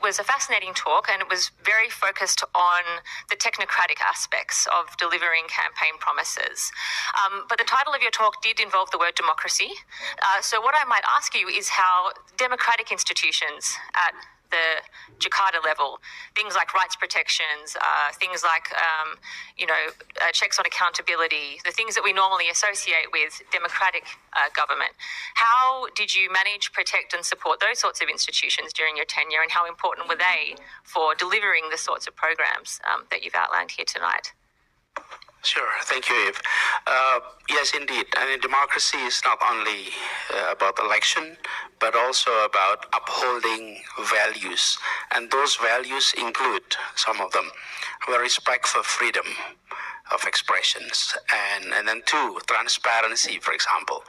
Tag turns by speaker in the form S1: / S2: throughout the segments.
S1: was a fascinating talk, and it was very focused on the technocratic aspects of delivering campaign promises. But the title of your talk did involve the word democracy. So what I might ask you is how democratic institutions at the Jakarta level, things like rights protections, things like checks on accountability, the things that we normally associate with democratic government. How did you manage, protect and support those sorts of institutions during your tenure, and how important were they for delivering the sorts of programs that you've outlined here tonight?
S2: Sure. Thank you, Eve. Yes, indeed. I mean, democracy is not only about election, but also about upholding values. And those values include some of them. Respect for freedom of expressions. And then two, transparency, for example,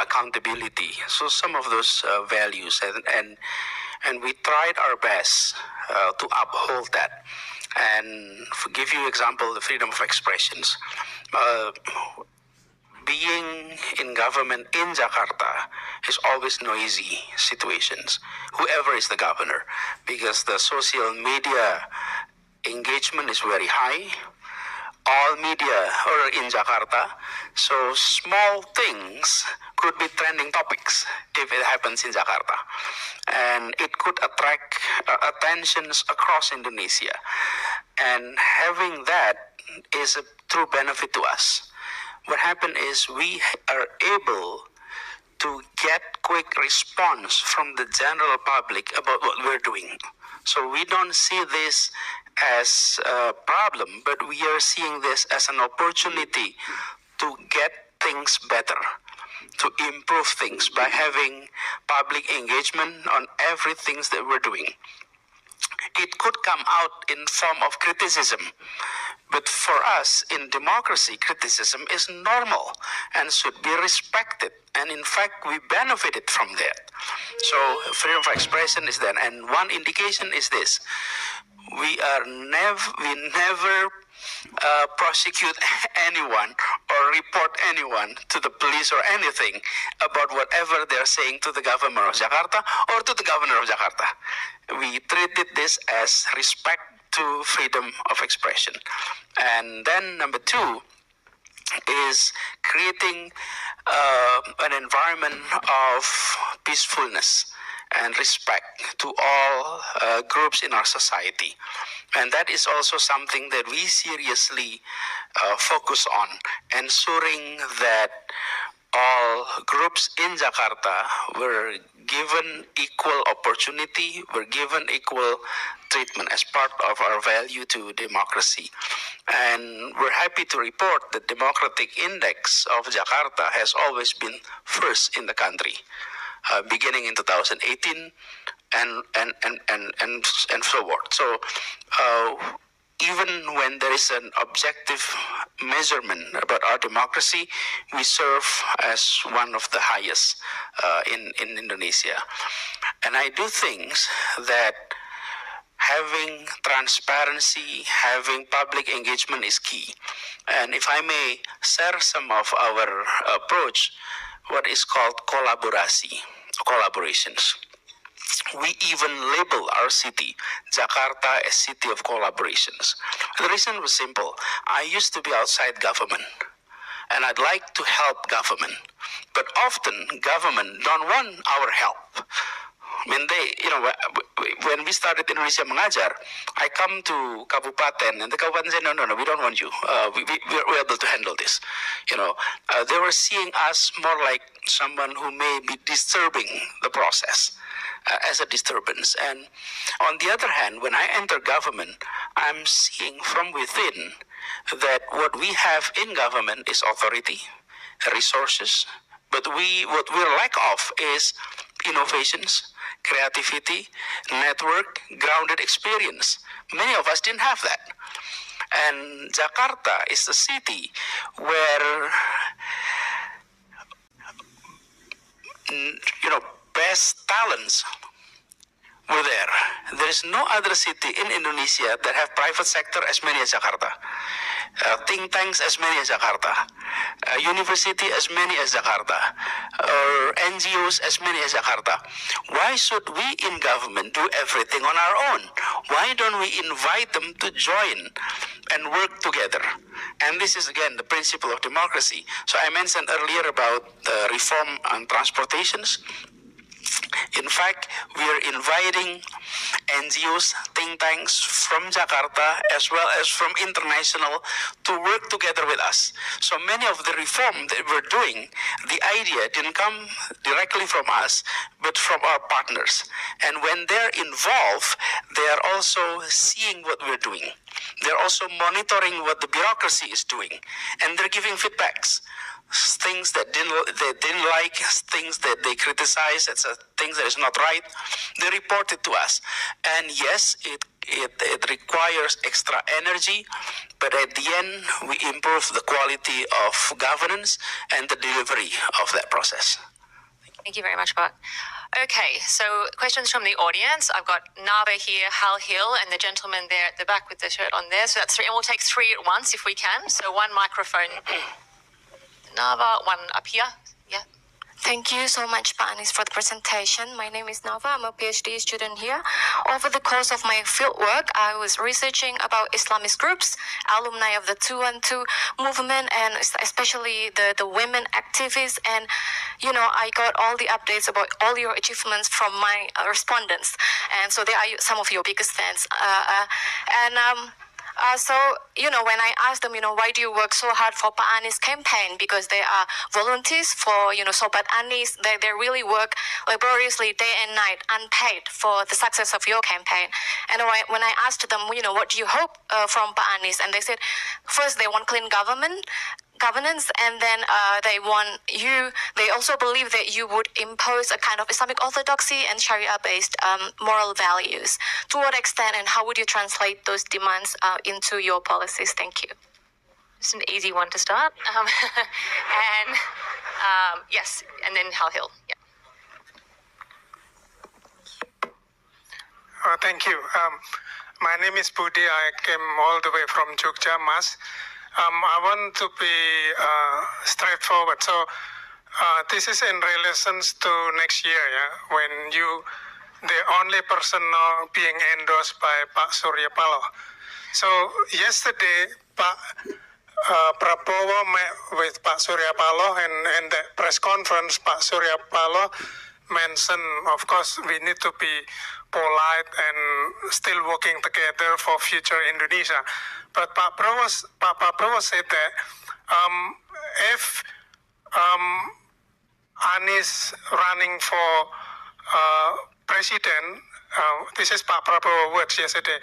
S2: accountability. So some of those values. And we tried our best to uphold that. And to give you example, the freedom of expressions. Being in government in Jakarta is always noisy situations, whoever is the governor, because the social media engagement is very high. All media are in Jakarta, so small things could be trending topics if it happens in Jakarta. And it could attract attentions across Indonesia. And having that is a true benefit to us. What happened is we are able to get quick response from the general public about what we're doing. So we don't see this as a problem, but we are seeing this as an opportunity to get things better, to improve things by having public engagement on everything that we're doing. It could come out in form of criticism, but for us in democracy, criticism is normal and should be respected. And in fact, we benefited from that. So freedom of expression is there. And one indication is this: we never prosecute anyone or report anyone to the police or anything about whatever they're saying to the governor of Jakarta or to the governor of Jakarta. We treated this as respect to freedom of expression. And then number two is creating an environment of peacefulness and respect to all groups in our society. And that is also something that we seriously focus on, ensuring that all groups in Jakarta were given equal opportunity, were given equal treatment as part of our value to democracy. And we're happy to report that Democratic Index of Jakarta has always been first in the country, beginning in 2018 and so forth. So even when there is an objective measurement about our democracy, we serve as one of the highest in Indonesia. And I do think that having transparency, having public engagement is key. And if I may share some of our approach, what is called collaborations. We even label our city, Jakarta, a city of collaborations. The reason was simple. I used to be outside government, and I'd like to help government. But often, government don't want our help. When when we started Indonesia Mengajar, I come to Kabupaten, and the Kabupaten said, no, we don't want you. We're able to handle this. They were seeing us more like someone who may be disturbing the process. As a disturbance. And on the other hand, when I enter government, I'm seeing from within that what we have in government is authority, resources, but what we're lack of is innovations, creativity, network, grounded experience. Many of us didn't have that. And Jakarta is the city where best talents were there. There is no other city in Indonesia that have private sector as many as Jakarta. think tanks as many as Jakarta, university as many as Jakarta, or NGOs as many as Jakarta. Why should we in government do everything on our own? Why don't we invite them to join and work together? And this is again the principle of democracy. So I mentioned earlier about the reform on transportations. In fact, we are inviting NGOs, think tanks from Jakarta as well as from international to work together with us. So many of the reform that we're doing, the idea didn't come directly from us, but from our partners. And when they're involved, they are also seeing what we're doing. They're also monitoring what the bureaucracy is doing, and they're giving feedbacks. Things that they didn't like, things that they criticize, things that is not right, they report it to us. And yes, it requires extra energy, but at the end, we improve the quality of governance and the delivery of that process.
S1: Thank you very much, Pak. Okay, so questions from the audience. I've got Nava here, Hal Hill, and the gentleman there at the back with the shirt on there. So that's three, and we'll take three at once if we can. So one microphone. Nava, one up here. Yeah.
S3: Thank you so much, Pak Anies, for the presentation. My name is Nava. I'm a PhD student here. Over the course of my fieldwork, I was researching about Islamist groups, alumni of the 212 movement, and especially the women activists. And, you know, I got all the updates about all your achievements from my respondents. And so they are some of your biggest fans. So, you know, when I asked them, you know, why do you work so hard for Pak Anies campaign? Because they are volunteers for, you know, Sobat Anies. They really work laboriously day and night, unpaid, for the success of your campaign. And when I asked them, you know, what do you hope from Pak Anies? And they said, first, they want clean governance, and then they also believe that you would impose a kind of Islamic orthodoxy and Sharia-based moral values. To what extent, and how would you translate those demands into your policies? Thank you.
S1: It's an easy one to start. Yes, and then Hal Hill. Yeah.
S4: Thank you. My name is Budi. I came all the way from Jogja, Mas. I want to be straightforward. So this is in relations to next year, yeah, when the only person now being endorsed by Pak Surya Paloh. So yesterday, Pak Prabowo met with Pak Surya Paloh, and in the press conference, Pak Surya Paloh mentioned, of course, we need to be polite and still working together for future Indonesia. But Pak Prabowo said that if Anies running for president, this is Pak Prabowo words yesterday,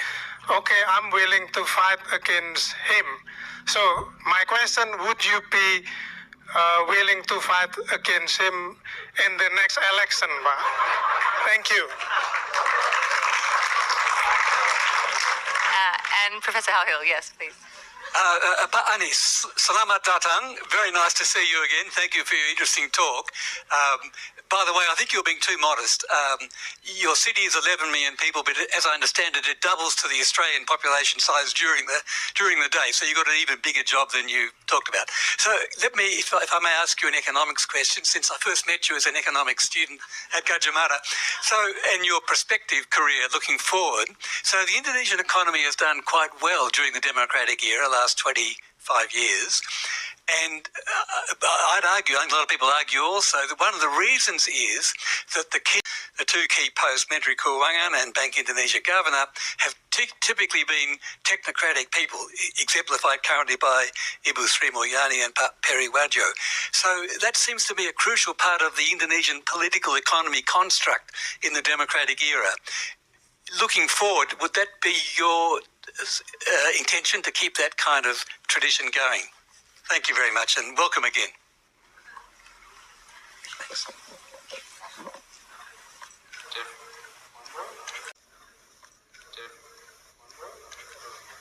S4: okay, I'm willing to fight against him. So my question, would you be willing to fight against him in the next election, Pak? Thank you.
S1: And Professor Hal Hill, yes, please.
S5: Pak Anies, selamat datang. Very nice to see you again. Thank you for your interesting talk. By the way, I think you're being too modest. Your city is 11 million people, but as I understand it, it doubles to the Australian population size during the day. So you've got an even bigger job than you talked about. So let me, if I may ask you an economics question, since I first met you as an economics student at Gadjah Mada. So, in your prospective career looking forward, so the Indonesian economy has done quite well during the democratic era, last 25 years. And I'd argue, and a lot of people argue also, that one of the reasons is that the two key posts, Menteri Keuangan and Bank Indonesia Governor, have typically been technocratic people, exemplified currently by Ibu Sri Mulyani and Pak Peri Wadjo. So that seems to be a crucial part of the Indonesian political economy construct in the democratic era. Looking forward, would that be your intention to keep that kind of tradition going? Thank you very much, and welcome again. Thanks.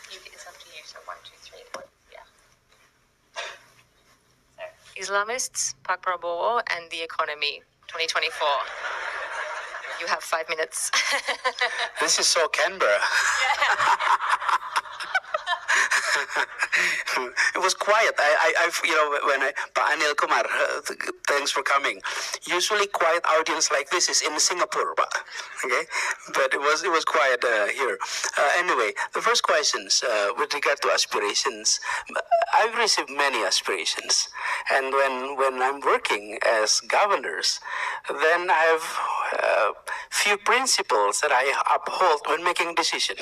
S1: It's up to you, so 1, 2, 3, yeah. So, Islamists, Pak Prabowo, and the economy, 2024. You have 5 minutes.
S2: This is so Canberra. It was quiet. When Pa Anil Kumar, thanks for coming. Usually, quiet audience like this is in Singapore, Pa. Okay, but it was quiet here. Anyway, the first questions with regard to aspirations. I've received many aspirations, and when I'm working as governors, then I have few principles that I uphold when making decision.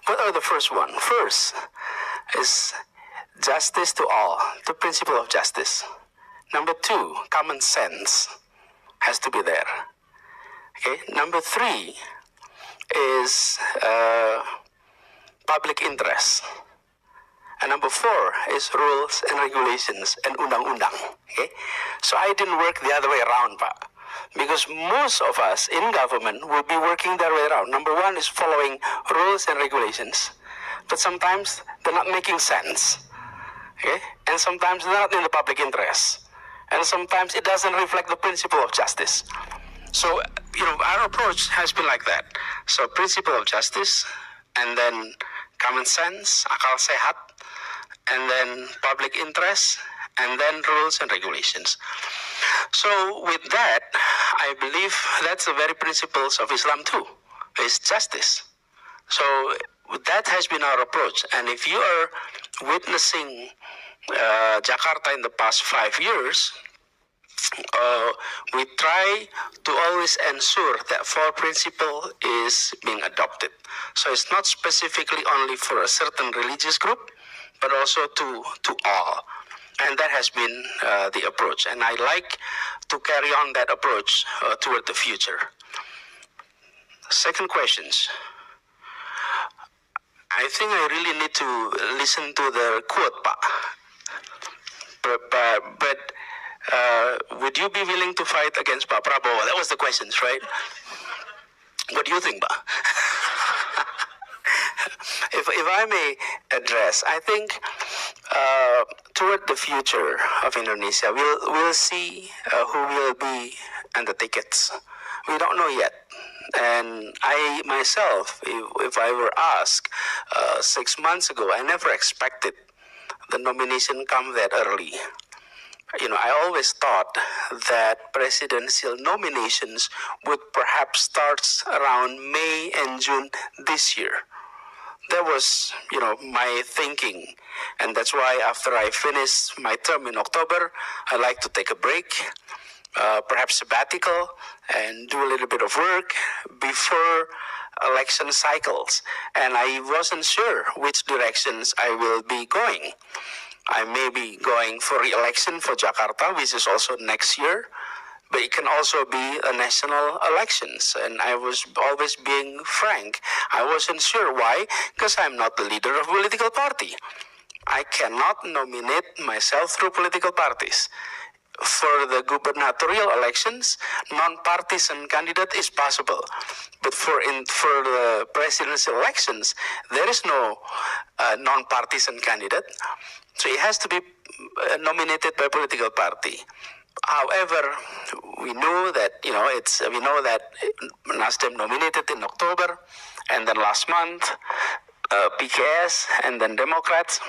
S2: What are the first one? First is justice to all, the principle of justice. Number two, common sense has to be there. Okay. Number three is public interest. And number four is rules and regulations and undang-undang. Okay? So I didn't work the other way around, Pa. Because most of us in government will be working the other way around. Number one is following rules and regulations. But sometimes they're not making sense. Okay? And sometimes they're not in the public interest. And sometimes it doesn't reflect the principle of justice. So, our approach has been like that. So principle of justice, and then common sense, akal sehat, and then public interest, and then rules and regulations. So with that, I believe that's the very principles of Islam too, is justice. So that has been our approach. And if you are witnessing Jakarta in the past 5 years, we try to always ensure that four principle is being adopted. So it's not specifically only for a certain religious group, but also to all. And that has been the approach. And I like to carry on that approach toward the future. Second questions. I think I really need to listen to the quote, Pa. But would you be willing to fight against Pa Prabowo? That was the questions, right? What do you think, Pa? If I may address, I think toward the future of Indonesia, we'll see who will be on the tickets. We don't know yet. And I myself, if I were asked 6 months ago, I never expected the nomination come that early. I always thought that presidential nominations would perhaps start around May and June this year. That was, my thinking. And that's why after I finish my term in October, I like to take a break, perhaps sabbatical, and do a little bit of work before election cycles. And I wasn't sure which directions I will be going. I may be going for re-election for Jakarta, which is also next year, but it can also be a national elections. And I was always being frank. I wasn't sure. Why? Because I'm not the leader of a political party. I cannot nominate myself through political parties. For the gubernatorial elections, non-partisan candidate is possible. But for the presidential elections, there is no non-partisan candidate. So it has to be nominated by a political party. However, we know that Nasdem nominated in October, and then last month PKS, and then Democrats.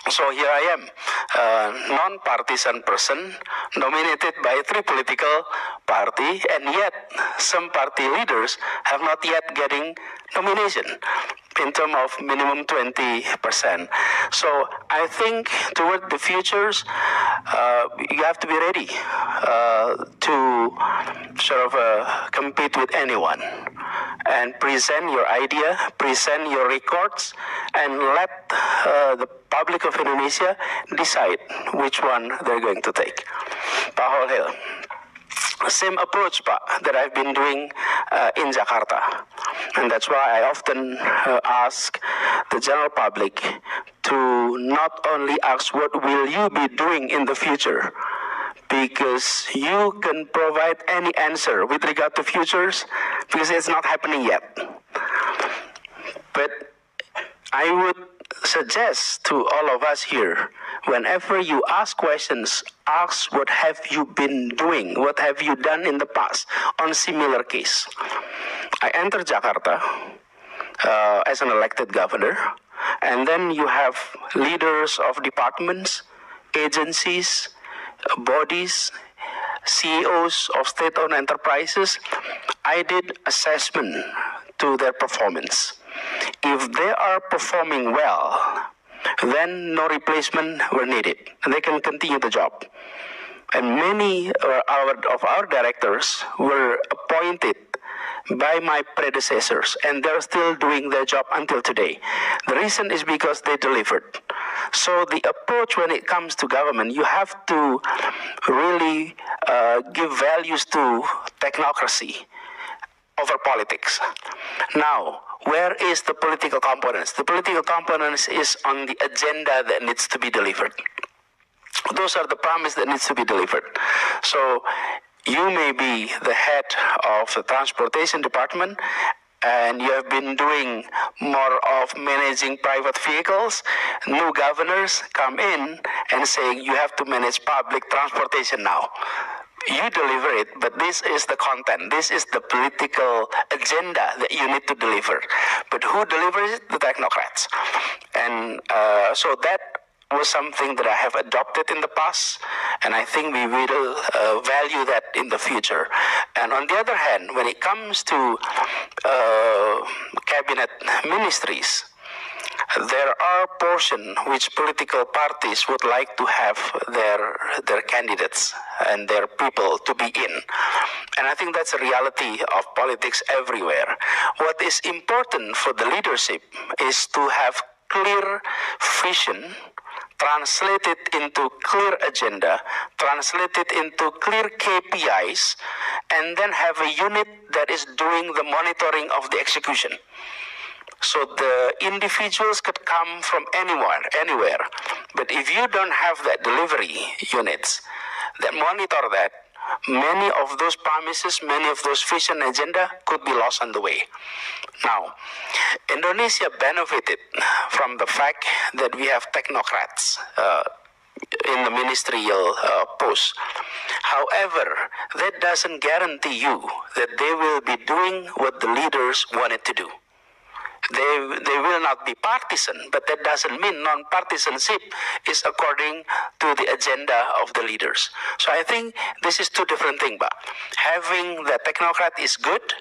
S2: So here I am, a non-partisan person nominated by 3 political parties, and yet some party leaders have not yet getting nomination in terms of minimum 20%. So I think toward the futures, you have to be ready to sort of compete with anyone and present your idea, present your records, and let the public of Indonesia decide which one they're going to take. Pak Holil, same approach, Pak, that I've been doing in Jakarta. And that's why I often ask the general public to not only ask what will you be doing in the future, because you can provide any answer with regard to futures, because it's not happening yet. But I would suggest to all of us here, whenever you ask questions, ask what have you been doing, what have you done in the past on similar case. I entered Jakarta as an elected governor. And then you have leaders of departments, agencies, bodies, CEOs of state-owned enterprises. I did assessment to their performance. If they are performing well, then no replacement were needed. They can continue the job. And many of our directors were appointed by my predecessors, and they're still doing their job until today. The reason is because they delivered. So the approach when it comes to government, you have to really give values to technocracy over politics. Now, where is the political components? The political components is on the agenda that needs to be delivered. Those are the promise that needs to be delivered. So you may be the head of the transportation department and you have been doing more of managing private vehicles. New governors come in and say you have to manage public transportation now. You deliver it, but this is the content. This is the political agenda that you need to deliver. But who delivers it? The technocrats. And so that was something that I have adopted in the past, and I think we will value that in the future. And on the other hand, when it comes to cabinet ministries, there are portions which political parties would like to have their candidates and their people to be in. And I think that's a reality of politics everywhere. What is important for the leadership is to have clear vision, translate it into clear agenda, translate it into clear KPIs, and then have a unit that is doing the monitoring of the execution. So the individuals could come from anywhere. But if you don't have that delivery units that monitor that, many of those promises, many of those vision agenda could be lost on the way. Now, Indonesia benefited from the fact that we have technocrats in the ministerial posts. However, that doesn't guarantee you that they will be doing what the leaders wanted to do. They will not be partisan, but that doesn't mean non-partisanship is according to the agenda of the leaders. So I think this is two different things, but having the technocrat is good,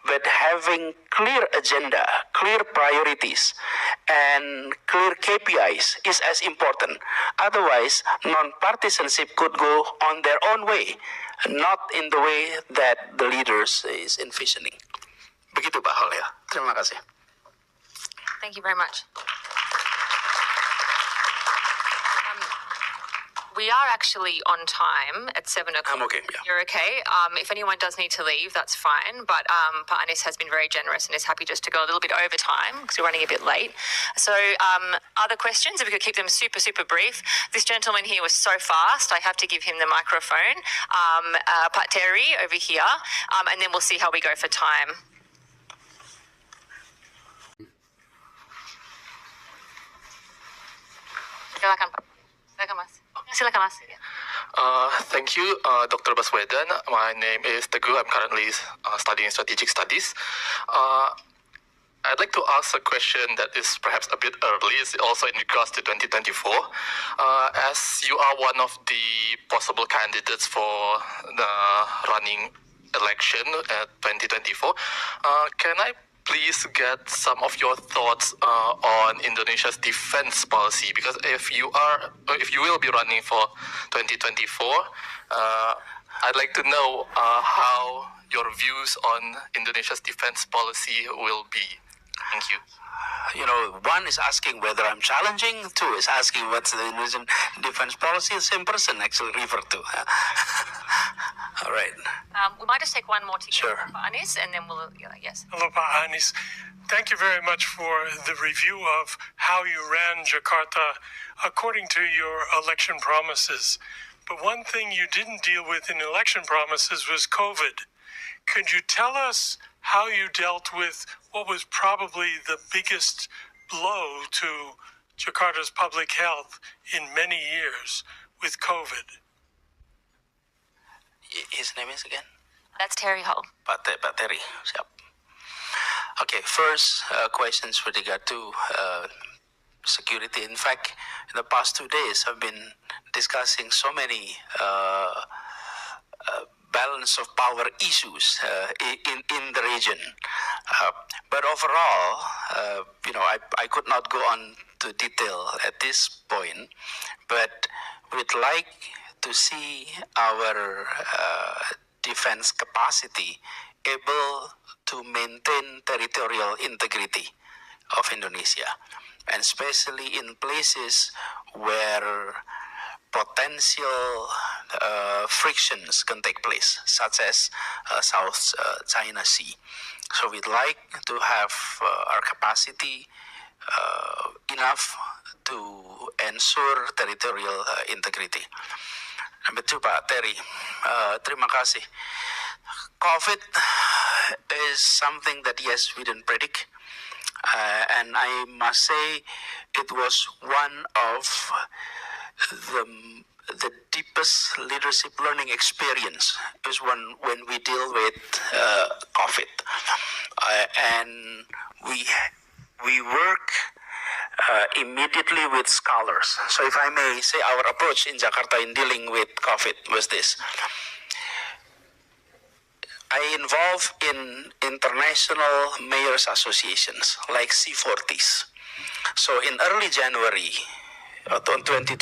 S2: but having clear agenda, clear priorities, and clear KPIs is as important. Otherwise, non-partisanship could go on their own way, not in the way that the leaders is envisioning. Begitu Pak Hal ya. Terima kasih.
S1: Thank you very much. We are actually on time at 7 o'clock.
S2: I'm okay, yeah.
S1: You're okay. If anyone does need to leave, that's fine. But Pak Anies has been very generous and is happy just to go a little bit over time because we're running a bit late. So other questions, if we could keep them super, super brief. This gentleman here was so fast, I have to give him the microphone. Pak Terry over here. And then we'll see how we go for time. Silakan, Pak. Silakan, Mas. Silakan, Mas.
S6: Thank you, Dr. Baswedan. My name is Teguh. I'm currently studying strategic studies. I'd like to ask a question that is perhaps a bit early. It's also in regards to 2024. As you are one of the possible candidates for the running election at 2024, can I please get some of your thoughts on Indonesia's defense policy? Because if you will be running for 2024, I'd like to know how your views on Indonesia's defense policy will be. Thank you.
S2: You know, one is asking whether I'm challenging, two is asking what's the Indonesian defense policy, the same person actually referred to. All right.
S1: We might just take one more together,
S2: Sure.
S1: Pak Anies, and then we'll, yes.
S4: Hello, Pak Anies. Thank you very much for the review of how you ran Jakarta according to your election promises. But one thing you didn't deal with in election promises was COVID. Could you tell us how you dealt with what was probably the biggest blow to Jakarta's public health in many years with COVID?
S2: His name is again?
S1: That's Terry Hull.
S2: Pak Terry. Siap. Okay, first questions with regard to security. In fact, in the past 2 days, I've been discussing so many balance of power issues in the region. But overall, I could not go on to detail at this point, but we'd like to see our defense capacity able to maintain territorial integrity of Indonesia, and especially in places where potential frictions can take place, such as South China Sea. So we'd like to have our capacity enough to ensure territorial integrity. Number two, Pak Terry, terima kasih. COVID is something that, yes, we didn't predict. And I must say it was one of the deepest leadership learning experience is when we deal with COVID. And we work immediately with scholars. So if I may say, our approach in Jakarta in dealing with COVID was this. I involved in international mayors associations like C40s. So in early January of 2020,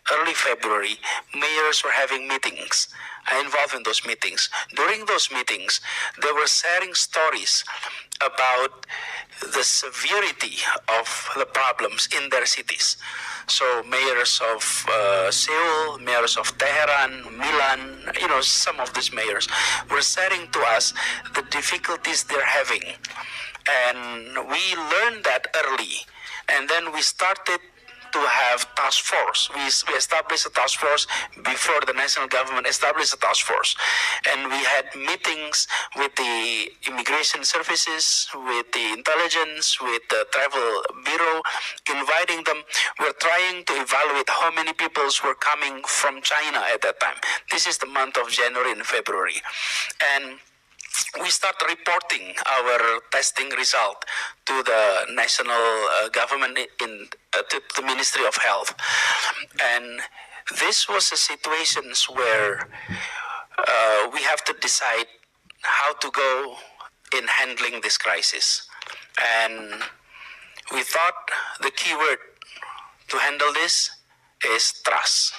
S2: early February, mayors were having meetings. I involved in those meetings. During those meetings, they were sharing stories about the severity of the problems in their cities. So mayors of Seoul, mayors of Tehran, Milan, some of these mayors were sharing to us the difficulties they're having. And we learned that early. And then we started to have task force. We established a task force before the national government established a task force. And we had meetings with the immigration services, with the intelligence, with the travel bureau, inviting them. We're trying to evaluate how many people were coming from China at that time. This is the month of January and February. And we start reporting our testing result to the national government, to the Ministry of Health. And this was a situation where we have to decide how to go in handling this crisis. And we thought the key word to handle this is trust.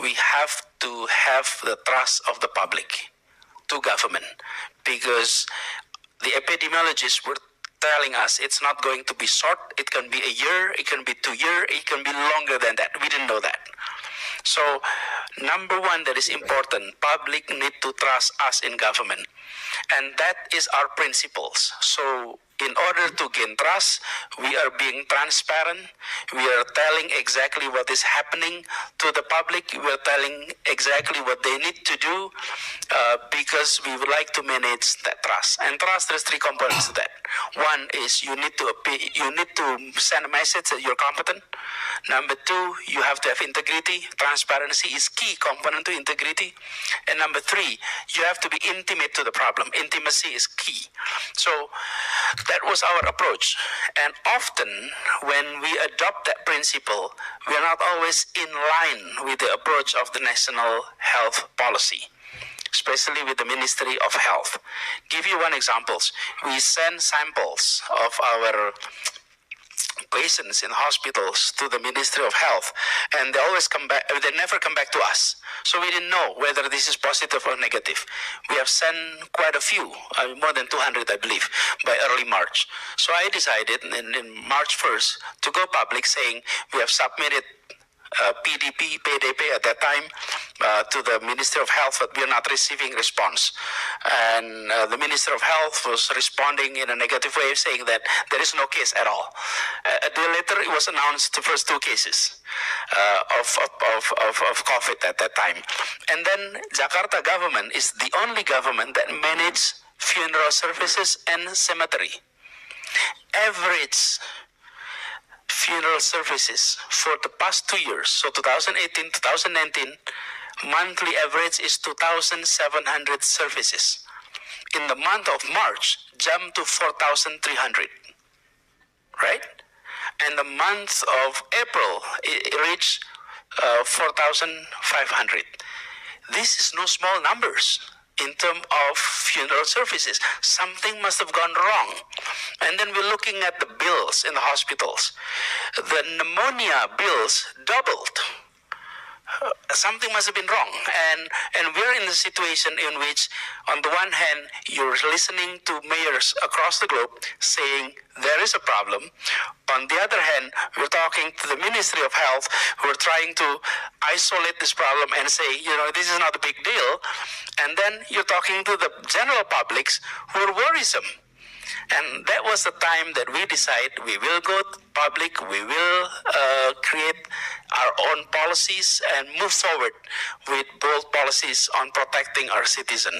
S2: We have to have the trust of the public to government, because the epidemiologists were telling us it's not going to be short. It can be a year, it can be 2 years, it can be longer than that. We didn't know that. So number one that is important, public need to trust us in government. And that is our principles. So in order to gain trust, we are being transparent. We are telling exactly what is happening to the public. We are telling exactly what they need to do because we would like to manage that trust. And trust, there's three components to that. One is you need to send a message that you're competent. Number two, you have to have integrity. Transparency is key component to integrity. And number three, you have to be intimate to the problem. Intimacy is key. So that was our approach. And often when we adopt that principle, we are not always in line with the approach of the national health policy, especially with the Ministry of Health. Give you one example. We send samples of our patients in hospitals to the Ministry of Health, and they always come back. They never come back to us. So we didn't know whether this is positive or negative. We have sent quite a few, more than 200, I believe, by early March. So I decided in March 1st to go public, saying we have submitted PDP at that time to the Ministry of Health, but we are not receiving response. And the Minister of Health was responding in a negative way, saying that there is no case at all. A day later, it was announced the first 2 cases of COVID at that time. And then Jakarta government is the only government that manages funeral services and cemetery. Average funeral services for the past 2 years, so 2018, 2019, monthly average is 2,700 services. in the month of March jumped to 4,300, right? And the month of April, it reached 4,500. This is no small numbers in terms of funeral services. Something must have gone wrong. And then we're looking at the bills in the hospitals. The pneumonia bills doubled. Something must have been wrong, and we're in a situation in which, on the one hand, you're listening to mayors across the globe saying there is a problem. On the other hand, we're talking to the Ministry of Health, who are trying to isolate this problem and say, this is not a big deal. And then you're talking to the general publics who are worrisome. And that was the time that we decided we will go public, we will create our own policies and move forward with bold policies on protecting our citizens.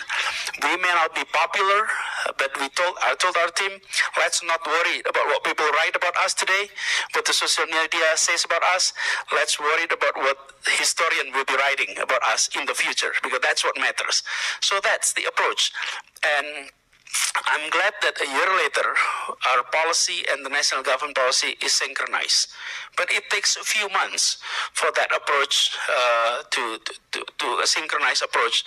S2: We may not be popular, but I told our team, let's not worry about what people write about us today, what the social media says about us. Let's worry about what historian will be writing about us in the future, because that's what matters. So that's the approach. And I'm glad that a year later, our policy and the national government policy is synchronized. But it takes a few months for that approach to a synchronized approach